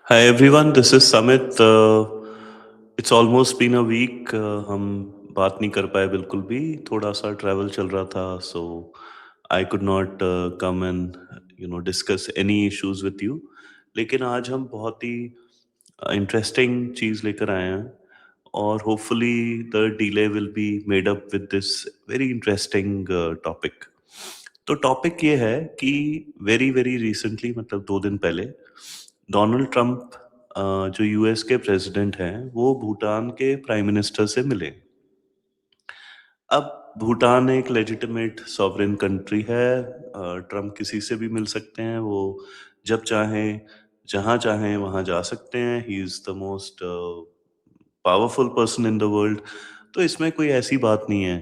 Hi everyone, this is Samit. It's almost been a week. हम बात नहीं कर पाए बिल्कुल भी. थोड़ा सा ट्रैवल चल रहा था, so I could not come and discuss any issues with you. लेकिन आज हम बहुत ही इंटरेस्टिंग चीज़ लेकर आए हैं और hopefully the delay will be made up with this very interesting topic. तो टॉपिक ये है कि वेरी वेरी रिसेंटली, मतलब 2 दिन पहले, डोनाल्ड ट्रंप जो यूएस के प्रेसिडेंट हैं, वो भूटान के प्राइम मिनिस्टर से मिले. अब भूटान एक लेजिटिमेट सॉवरेन कंट्री है. ट्रम्प किसी से भी मिल सकते हैं. वो जब चाहें, जहाँ चाहें वहाँ जा सकते हैं. He is the most powerful person in the world. तो इसमें कोई ऐसी बात नहीं है.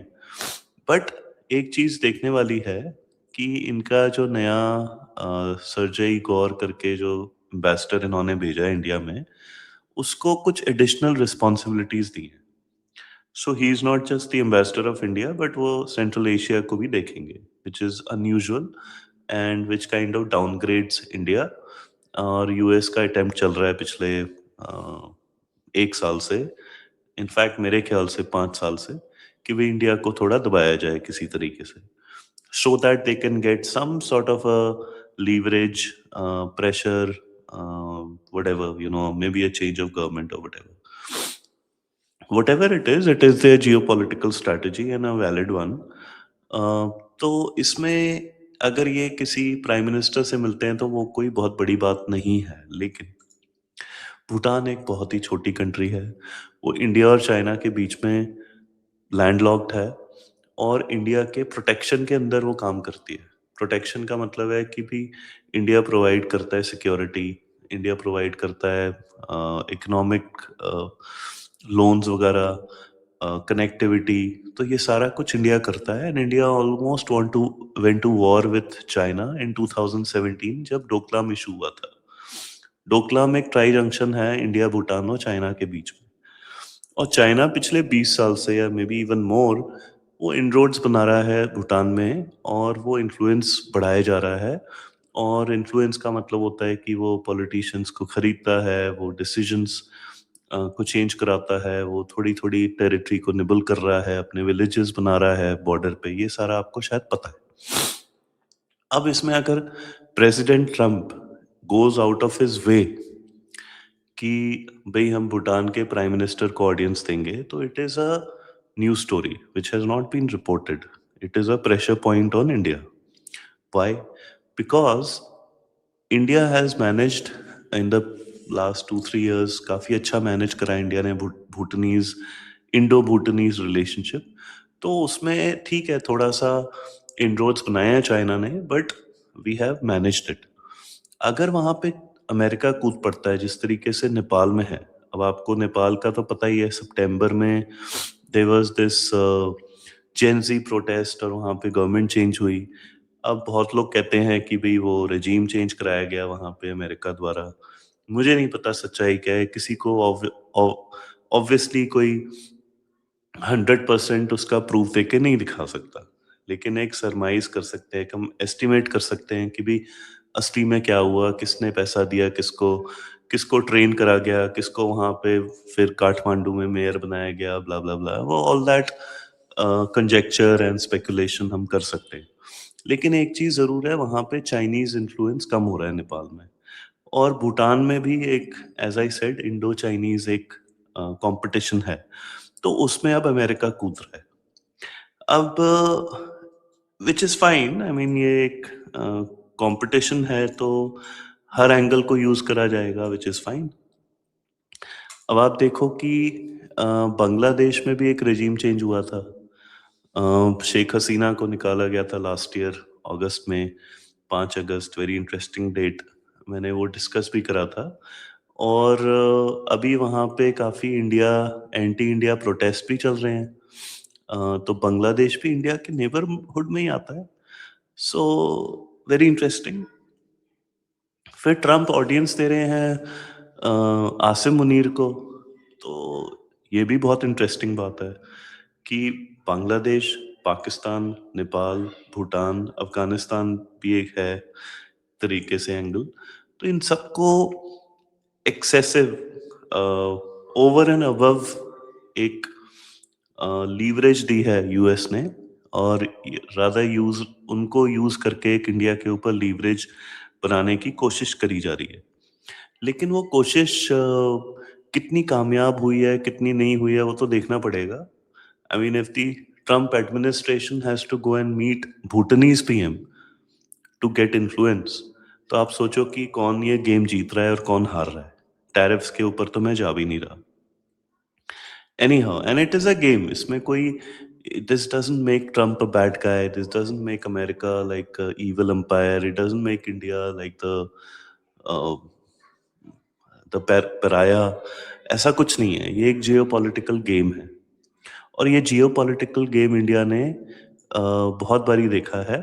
बट एक चीज़ देखने वाली है कि इनका जो नया सर्जेई गौर करके जो एम्बेसडर इन्होंने भेजा है इंडिया में, उसको कुछ एडिशनल रिस्पॉन्सिबिलिटीज़ दी हैं. So he is not just the ambassador of India, but वो सेंट्रल एशिया को भी देखेंगे, which is unusual and which kind of downgrades India. और यूएस का अटेम्प्ट चल रहा है पिछले 1 साल से, इनफैक्ट मेरे ख्याल से 5 साल से, कि भी इंडिया को थोड़ा दबाया जाए किसी तरीके से, so that they can get some sort of a leverage, pressure, whatever, maybe a change of government or whatever it is their geopolitical strategy and a valid one. uh, तो इसमें अगर ये किसी प्राइम मिनिस्टर से मिलते हैं तो वो कोई बहुत बड़ी बात नहीं है. लेकिन भूटान एक बहुत ही छोटी कंट्री है. वो इंडिया और चाइना के बीच में लैंडलॉक्ड है और इंडिया के प्रोटेक्शन के अंदर वो काम करती है. प्रोटेक्शन का मतलब है कि भी इंडिया प्रोवाइड करता है सिक्योरिटी, इंडिया प्रोवाइड करता है इकोनॉमिक लोन्स वगैरह, कनेक्टिविटी. तो ये सारा कुछ इंडिया करता है. And India almost want to went to war with China in 2017, जब डोकलाम इशू हुआ था. डोकलाम एक ट्राई जंक्शन है इंडिया, भूटान और चाइना के बीच में. और चाइना पिछले 20 साल से, या मे बी इवन मोर, वो इनरोड्स बना रहा है भूटान में और वो इन्फ्लुएंस बढ़ाया जा रहा है. और इन्फ्लुएंस का मतलब होता है कि वो पॉलिटिशियंस को खरीदता है, वो डिसीजंस को चेंज कराता है, वो थोड़ी थोड़ी टेरिटरी को निबल कर रहा है, अपने विलेजेस बना रहा है बॉर्डर पे. ये सारा आपको शायद पता है. अब इसमें अगर president Trump goes out of his way कि भाई हम भूटान के प्राइम मिनिस्टर को ऑडियंस देंगे, तो it is a news story which has not been reported. It is a pressure point on India. Why? Because India has managed in the last 2-3 years, काफ़ी अच्छा manage करा इंडिया ने भूटनीज, Indo भूटनीज relationship. तो उसमें ठीक है, थोड़ा सा इनरोड्स बनाए हैं चाइना ने, but we have managed it. अगर वहाँ पे अमेरिका कूद पड़ता है जिस तरीके से नेपाल में है. अब आपको नेपाल का तो पता ही है. सितंबर में there was this Gen Z protest और वहाँ पे गवर्नमेंट चेंज हुई. अब बहुत लोग कहते हैं कि भई वो रेजीम चेंज कराया गया वहाँ पे अमेरिका द्वारा. मुझे नहीं पता सच्चाई क्या है. किसी को ऑब्वियसली कोई 100% उसका प्रूफ देके नहीं दिखा सकता. लेकिन एक सरमाइज़ कर सकते हैं, हम एस्टिमेट कर सकते हैं कि भई असली में क्या हुआ, किसने पैसा दिया किसको, किसको ट्रेन करा गया, किसको वहाँ पे फिर काठमांडू में मेयर बनाया गया, ब्ला ब्ला ब्ला. वो all that conjecture and speculation हम कर सकते हैं. लेकिन एक चीज़ ज़रूर है, वहाँ पे चाइनीज़ इन्फ्लुएंस कम हो रहा है नेपाल में. और भूटान में भी एक, as I said, Indo Chinese एक कॉम्पिटिशन है. तो उसमें अब अमेरिका कूद रहा है. अब which is fine. I mean ये एक कंपटीशन है, तो हर एंगल को यूज़ करा जाएगा, विच इज़ फाइन. अब आप देखो कि बांग्लादेश में भी एक रेजीम चेंज हुआ था. शेख हसीना को निकाला गया था लास्ट ईयर अगस्त में, 5 अगस्त, वेरी इंटरेस्टिंग डेट. मैंने वो डिस्कस भी करा था. और अभी वहाँ पे काफ़ी इंडिया, एंटी इंडिया प्रोटेस्ट भी चल रहे हैं. तो बांग्लादेश भी इंडिया के नेबरहुड में ही आता है. So very interesting. फिर ट्रम्प ऑडियंस दे रहे हैं आसिम मुनीर को. तो ये भी बहुत इंटरेस्टिंग बात है कि बांग्लादेश, पाकिस्तान, नेपाल, भूटान, अफगानिस्तान भी एक है तरीके से एंगल. तो इन सबको एक्सेसिव ओवर एंड अबव एक लीवरेज दी है यूएस ने, और रादर यूज उनको यूज करके एक इंडिया के ऊपर लीवरेज बनाने की कोशिश करी जा रही है। लेकिन वो कोशिश कितनी कामयाब हुई है, कितनी नहीं हुई है, वो तो देखना पड़ेगा। I mean if the Trump administration has to go and meet Bhutanese PM to get influence, तो आप सोचो कि कौन ये गेम जीत रहा है और कौन हार रहा है। टैरिफ्स के ऊपर तो मैं जा भी नहीं रहा। Any how, and it is a game, इसमें कोई, this doesn't make Trump a bad guy, this doesn't make America like evil empire, it doesn't make India like uh, the पराया। ऐसा कुछ नहीं है, ये एक जियोपॉलिटिकल गेम है। और ये जियोपॉलिटिकल गेम इंडिया ने बहुत बारी देखा है,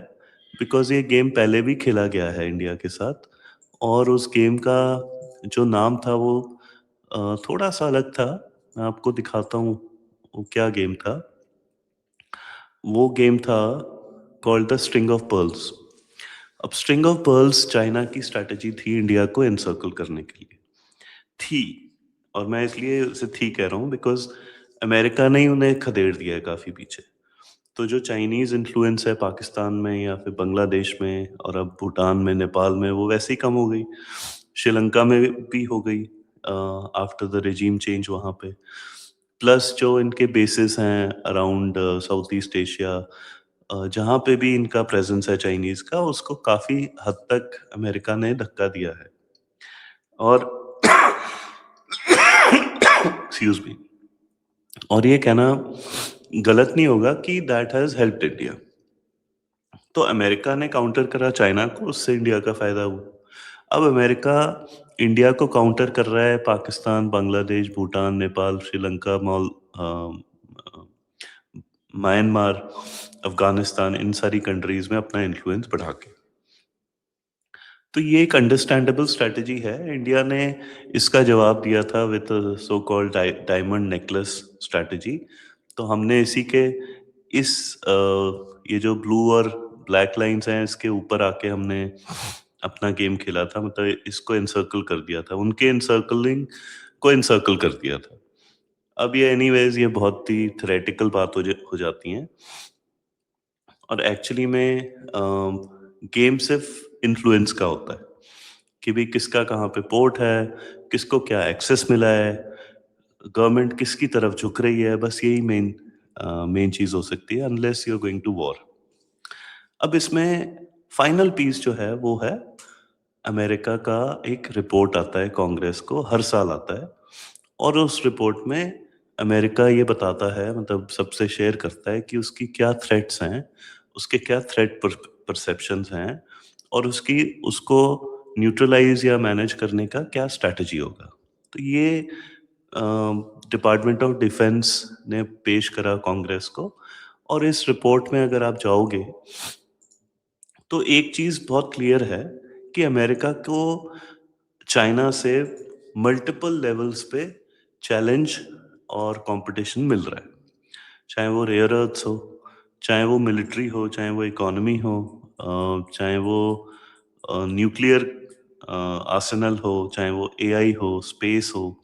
बिकॉज ये गेम पहले भी खेला गया है इंडिया के साथ। और उस गेम का जो नाम था वो थोड़ा सा अलग था। मैं आपको दिखाता हूँ वो क्या गेम था। वो गेम था called the string of pearls. अब स्ट्रिंग ऑफ पर्ल्स चाइना की स्ट्रैटेजी थी इंडिया को एनसर्कल करने के लिए, थी। और मैं इसलिए उसे थी कह रहा हूँ बिकॉज अमेरिका ने ही उन्हें खदेड़ दिया है काफी पीछे। तो जो चाइनीज इन्फ्लुएंस है पाकिस्तान में या फिर बांग्लादेश में और अब भूटान में, नेपाल में, वो वैसे ही कम हो गई। श्रीलंका में भी हो गई आफ्टर द रेजीम चेंज वहाँ पे। प्लस जो इनके बेसिस हैं अराउंड साउथ ईस्ट एशिया, जहाँ पे भी इनका प्रेजेंस है चाइनीज का, उसको काफी हद तक अमेरिका ने धक्का दिया है। और एक्सक्यूज मी, और ये कहना गलत नहीं होगा कि दैट हैज हेल्प्ड इंडिया। तो अमेरिका ने काउंटर करा चाइना को, उससे इंडिया का फायदा हुआ। अब अमेरिका इंडिया को काउंटर कर रहा है पाकिस्तान, बांग्लादेश, भूटान, नेपाल, श्रीलंका, म्यांमार, अफगानिस्तान, इन सारी कंट्रीज में अपना इन्फ्लुएंस बढ़ा के। तो ये एक अंडरस्टैंडेबल स्ट्रेटजी है। इंडिया ने इसका जवाब दिया था with so called diamond necklace strategy. तो हमने इसी के इस ये जो ब्लू और ब्लैक लाइंस हैं इसके ऊपर आके हमने अपना गेम खेला था, मतलब इसको एनसर्कल कर दिया था, उनके एनसर्कलिंग को एनसर्कल कर दिया था। अब ये एनीवेज ये बहुत ही थ्योरेटिकल बात हो जाती हैं, और एक्चुअली में गेम सिर्फ इन्फ्लुएंस का होता है कि भाई किसका कहाँ पे पोर्ट है, किसको क्या एक्सेस मिला है, गवर्नमेंट किसकी तरफ झुक रही है, बस यही मेन चीज हो सकती है, unless you are going to war. अब इसमें फाइनल पीस जो है वो है अमेरिका का एक रिपोर्ट आता है कांग्रेस को, हर साल आता है। और उस रिपोर्ट में अमेरिका ये बताता है, मतलब सबसे शेयर करता है कि उसकी क्या थ्रेट्स हैं, उसके क्या थ्रेट परसेप्शंस हैं, और उसकी उसको न्यूट्रलाइज या मैनेज करने का क्या स्ट्रैटेजी होगा। तो ये डिपार्टमेंट ऑफ डिफेंस ने पेश करा कांग्रेस को। और इस रिपोर्ट में अगर आप जाओगे तो एक चीज बहुत क्लियर है कि अमेरिका को चाइना से मल्टीपल लेवल्स पे चैलेंज और कंपटीशन मिल रहा है। चाहे वो रेयर अर्थ्स हो, चाहे वो मिलिट्री हो, चाहे वो इकोनॉमी हो, चाहे वो न्यूक्लियर आर्सेनल हो, चाहे वो एआई हो, स्पेस हो।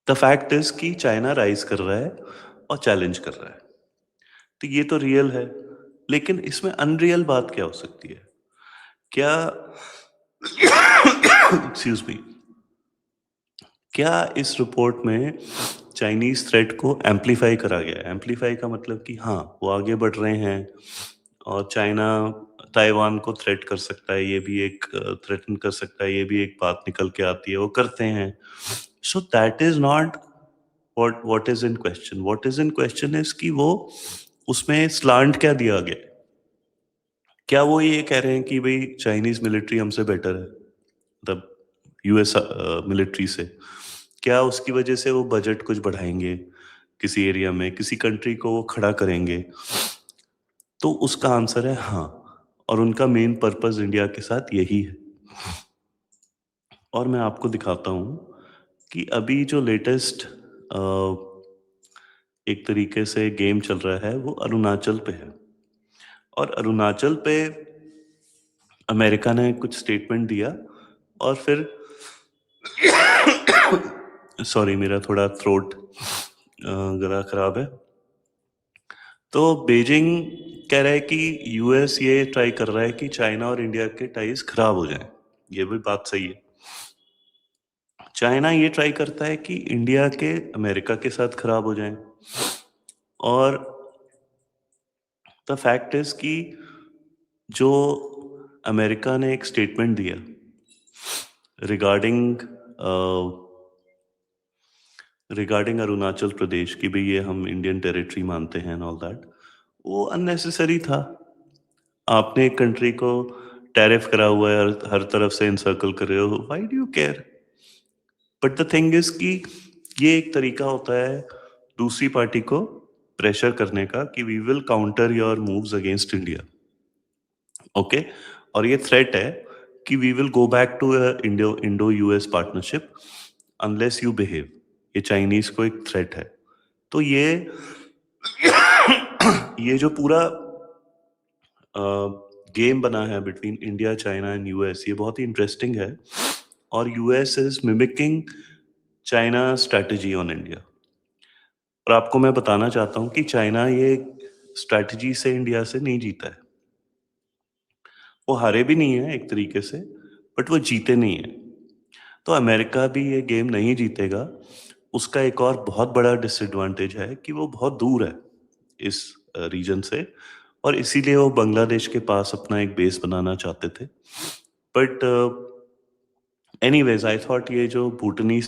द फैक्ट इज कि चाइना राइज कर रहा है और चैलेंज कर रहा है। तो ये तो रियल है, लेकिन इसमें अनरियल बात क्या हो सकती है? क्या एक्सक्यूज मी, क्या इस रिपोर्ट में चाइनीज थ्रेट को एम्पलीफाई करा गया है? एम्पलीफाई का मतलब कि हाँ वो आगे बढ़ रहे हैं और चाइना ताइवान को थ्रेट कर सकता है, ये भी एक थ्रेटन कर सकता है, ये भी एक बात निकल के आती है, वो करते हैं। So that is not what is in question. What is in question is कि वो उसमें स्लांट क्या दिया गया है। क्या वो ये कह रहे हैं कि भाई चाइनीज मिलिट्री हमसे बेटर है, मतलब यूएस मिलिट्री से? क्या उसकी वजह से वो बजट कुछ बढ़ाएंगे, किसी एरिया में किसी कंट्री को वो खड़ा करेंगे? तो उसका आंसर है हाँ। और उनका मेन पर्पस इंडिया के साथ यही है। और मैं आपको दिखाता हूँ कि अभी जो लेटेस्ट एक तरीके से गेम चल रहा है वो अरुणाचल पे है। और अरुणाचल पे अमेरिका ने कुछ स्टेटमेंट दिया, और फिर सॉरी, मेरा थोड़ा थ्रोट गला खराब है। तो बीजिंग कह रहा है कि यूएस ये ट्राई कर रहा है कि चाइना और इंडिया के टाइज खराब हो जाएं। ये भी बात सही है। चाइना ये ट्राई करता है कि इंडिया के अमेरिका के साथ खराब हो जाएं। और द फैक्ट इज कि जो अमेरिका ने एक स्टेटमेंट दिया रिगार्डिंग रिगार्डिंग अरुणाचल प्रदेश की भी ये हम इंडियन टेरिटरी मानते हैं एंड ऑल दैट, वो अननेसेसरी था। आपने एक कंट्री को टैरिफ करा हुआ है, हर तरफ से इंसर्कल कर रहे हो, why do you care? But the thing is कि ये एक तरीका होता है दूसरी पार्टी को प्रेशर करने का कि we will counter your moves against India. Okay, और ये थ्रेट है कि we will go back to Indo Indo US partnership unless you behave. ये चाइनीज को एक थ्रेट है। तो ये जो पूरा गेम बना है between India, China and US, ये बहुत ही इंटरेस्टिंग है। और US is mimicking China strategy on India. और आपको मैं बताना चाहता हूँ कि चाइना ये स्ट्रैटेजी से इंडिया से नहीं जीता है। वो हारे भी नहीं है एक तरीके से, बट वो जीते नहीं है। तो अमेरिका भी ये गेम नहीं जीतेगा। उसका एक और बहुत बड़ा डिसएडवांटेज है कि वो बहुत दूर है इस रीजन से, और इसीलिए वो बांग्लादेश के पास अपना एक बेस बनाना चाहते थे। बट एनीवेज आई थॉट ये जो भूटानी